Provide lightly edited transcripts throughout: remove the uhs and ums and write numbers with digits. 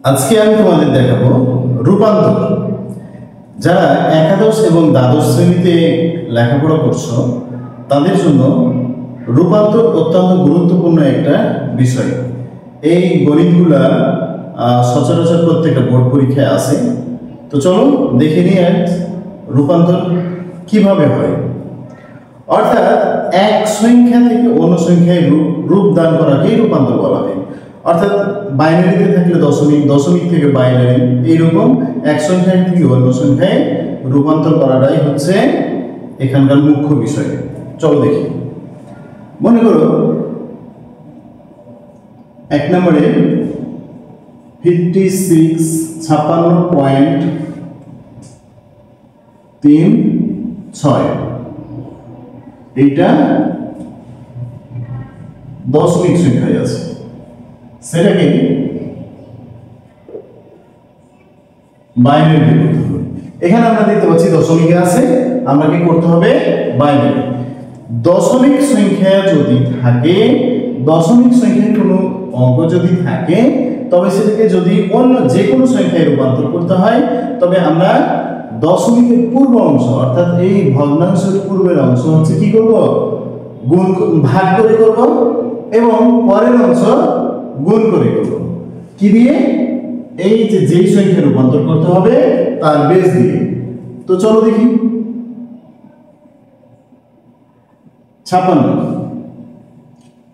আজকে আমি তোমাদের দেখাবো রূপান্তর। যারা একাদশ এবং দ্বাদশ শ্রেণীতে লেখাপড়া করছো তাদের জন্য রূপান্তর অত্যন্ত গুরুত্বপূর্ণ একটা বিষয়। এই গণিতগুলা সচরাচর প্রত্যেকটা বোর্ড পরীক্ষায় আসে। তো চলো দেখে নিই রূপান্তর কিভাবে হয়। অর্থাৎ এক সংখ্যা থেকে অন্য সংখ্যায় রূপ দান করাকেই রূপান্তর বলা হয়। অর্থাৎ বাইনারিতে থাকলে দশমিক, দশমিক থেকে বাইনারি, এইরকম এক সংখ্যা থেকে অন্য সংখ্যায় রূপান্তর করাটাই হচ্ছে এখানকার মুখ্য বিষয়। চলো দেখি। মনে করো এক নম্বরে 56.36 এইটা দশমিক সংখ্যায় আছে, সেটাকে বাইনারি করতে হবে। এখানে আমরা দেখতে পাচ্ছি দশমিকে আছে, আমরা কি করতে হবে? বাইনারি। দশমিক সংখ্যা যদি থাকে, দশমিক সংখ্যায় কোনো অঙ্ক যদি থাকে, তবে সেটাকে যদি অন্য যে কোনো সংখ্যায় রূপান্তর করতে হয়, তবে আমরা দশমিকের পূর্ব অংশ অর্থাৎ এই ভগ্নাংশের পূর্বের অংশ হচ্ছে কি করব? ভাগ করে করব, এবং পরের অংশ গুণ করে করব। কি দিয়ে? এই যে যেই সংখ্যা রূপান্তর করতে হবে তার বেস দিয়ে। তো চলো দেখি। 56,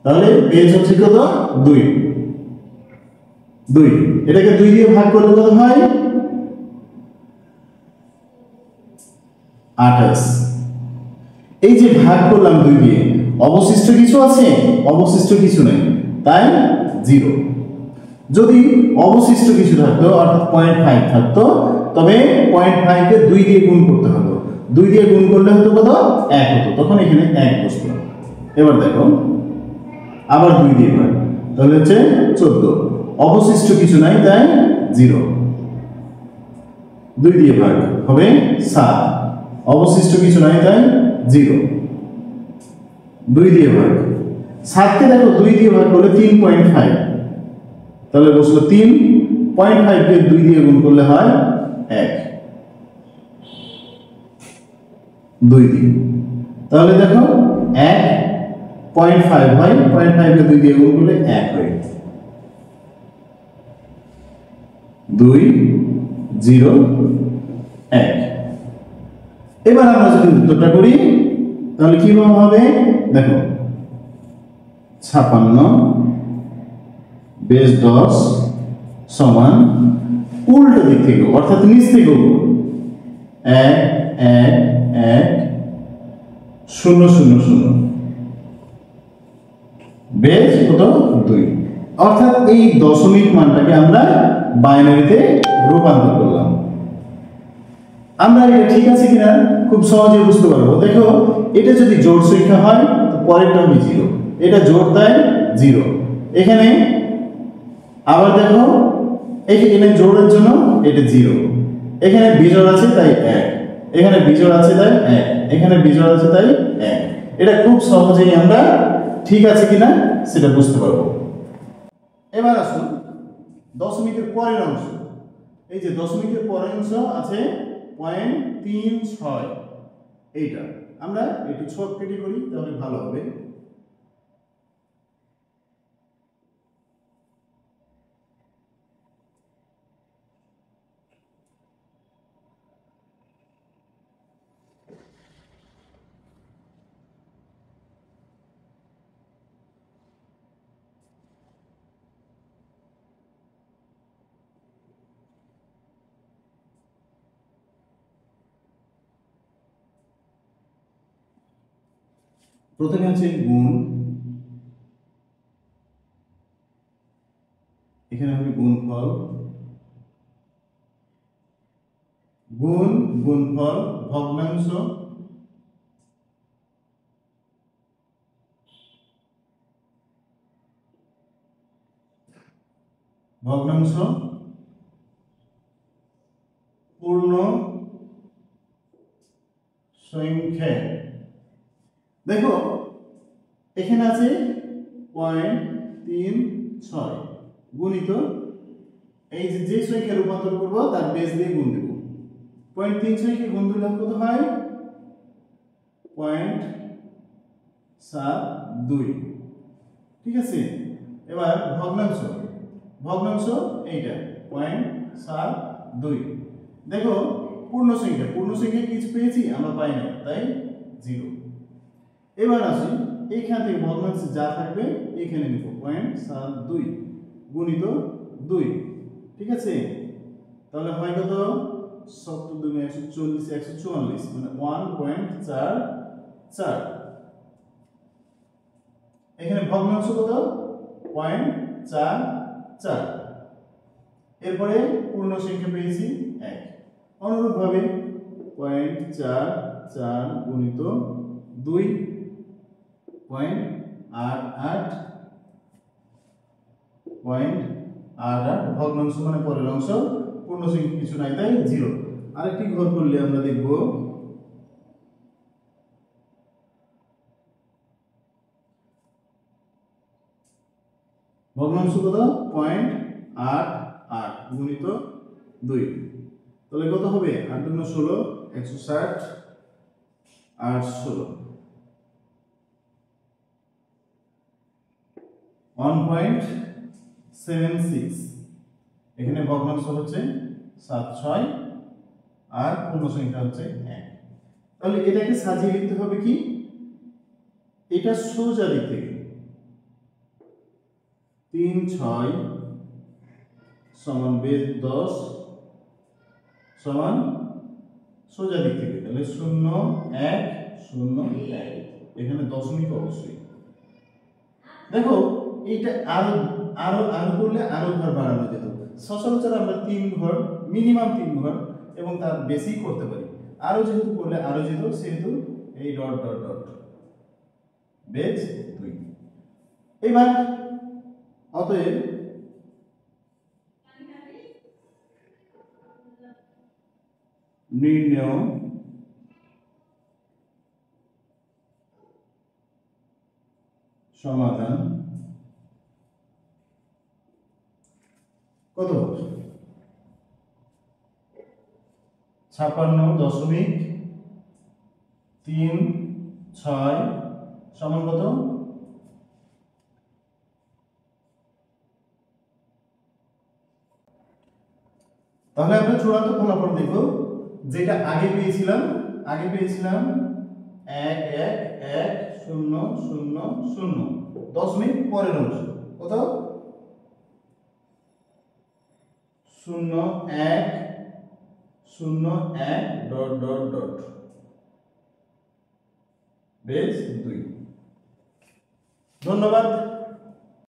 তাহলে বেস হচ্ছে কত? 2। এটাকে 2 দিয়ে ভাগ করলে কত হয়? 28। এই যে ভাগ করলাম 2 দিয়ে, অবশিষ্ট কিছু আছে? অবশিষ্ট কিছু নেই, তাই 0। যদি অবশিষ্ট কিছু থাকতো অর্থাৎ 0.5 থাকতো, তবে 0.5 কে 2 দিয়ে গুণ করতে হতো। 2 দিয়ে গুণ করলে হতো কত? 1 হতো, তখন এখানে 1 বসতো। এবার দেখো আবার 2 দিয়ে ভাগ, তাহলে হচ্ছে 14। অবশিষ্ট কিছু নাই, তাই 0। 2 দিয়ে ভাগ হবে 7। অবশিষ্ট কিছু নাই, তাই 0। 2 দিয়ে ভাগ, 7 কে দেখো 2 দিয়ে ভাগ করলে 3.5, তাহলে বসলো 3.5 কে 2 দিয়ে গুণ করলে হয় 1। 2 দিয়ে, তাহলে দেখো 1.5 হয়, 0.5 কে 2 দিয়ে গুণ করলে 1 হয়। 2 0 1। এবার আমরা যদি উত্তরটা করি তাহলে কি হবে? দেখো 56 বেস 10 সমান উল্টো দিক থেকে অর্থাৎ নিচ থেকে 1 1 1 0 0 0 বেস কত? 2। অর্থাৎ এই দশমিক মানটাকে আমরা বাইনারিতে রূপান্তর করলাম। আমরা এটা ঠিক আছে কিনা খুব সহজে বুঝতে পারবো। দেখো এটা যদি জোড় সংখ্যা হয় তো পরেরটা হবে 0, এটা জোড় দেয় 0। এখানে আবার দেখো এখানে জোড়ের জন্য এটা 0, এখানে বিজোড় আছে তাই 1, এখানে বিজোড় আছে তাই 1, এখানে বিজোড় আছে তাই 1। এটা খুব সহজেই আমরা ঠিক আছে কিনা সেটা বুঝতে পারবো। এবার আসুন দশমিকের পরের অংশ। এই যে দশমিকের পরের অংশ আছে 0.36, এইটা আমরা একটু ছোট কেটে করি তাহলে ভালো হবে। প্রথমে আছে গুণ, এখানে হবে গুণফল, গুণ গুণফল ভগ্নাংশ, ভগ্নাংশ পূর্ণ সংখ্যা। দেখো এখানে আছে 0.36 গুণিত এই যে সংখ্যা রূপান্তর করব তার বেস দিয়ে গুণ দেব। 0.36 কে গুণ দিলে কত হয়? 0.72। ঠিক আছে, এবার ভগ্নাংশ। ভগ্নাংশ এইটা 0.72। দেখো পূর্ণ সংখ্যা কিছু পেয়েছি আমরা পাই না, তাই 0। এবার আসি এইখান থেকে ভগ্নাংশ যা থাকবে এখানে নিব 0.72 গুণিত 2। ঠিক আছে, তাহলে হয় কত? 70 × 140 144 মানে 1.44। এখানে ভগ্নাংশ কত? 0.44। এরপরে পূর্ণ সংখ্যা পেয়েছি 1। অনুরূপভাবে 0.44 গুণিত 2 0.88 0.88 ভগ্নাংশ মানে পরের অংশ, পূর্ণ সংখ্যা কিছু নাই তাই 0। আরেকটি ঘর করলে আমরা দেখব ভগ্নাংশ কত? 0.88 গুণিত 2, তাহলে কত হবে? 8 × 16 160 8 16 1.76। এখানে ভগ্নাংশ হচ্ছে 76 আর পূর্ণ সংখ্যা হচ্ছে 1। তাহলে এটাকে সাজিয়ে লিখতে হবে কি? এটা সোজা দিক থেকে 3 6 সমান বেস 10 সমান সোজা দিক থেকে, তাহলে 0 1 0 1, এখানে দশমিক অবশ্যই। দেখো এইটা আরো আরো আরো করলে আরো ঘর বাড়ানো যেত। সচরাচর আমরা 3 ঘর, মিনিমাম 3 ঘর এবং তার বেশি করতে পারি। আরো যেহেতু করলে আরো যেত, সেহেতু এই ডট ডট ডট বেজ 2। এবার অতএব নির্ণয় সমাধান কত? 56.36 সমান কত? তাহলে আমরা চূড়ান্ত ফলাফল দেখব। যেটা আগে পেয়েছিলাম 1 1 1 0 0 0, দশমিক পরের অংশ কত? 0 1 0 1 ডট ডট ডট বেস 2। ধন্যবাদ।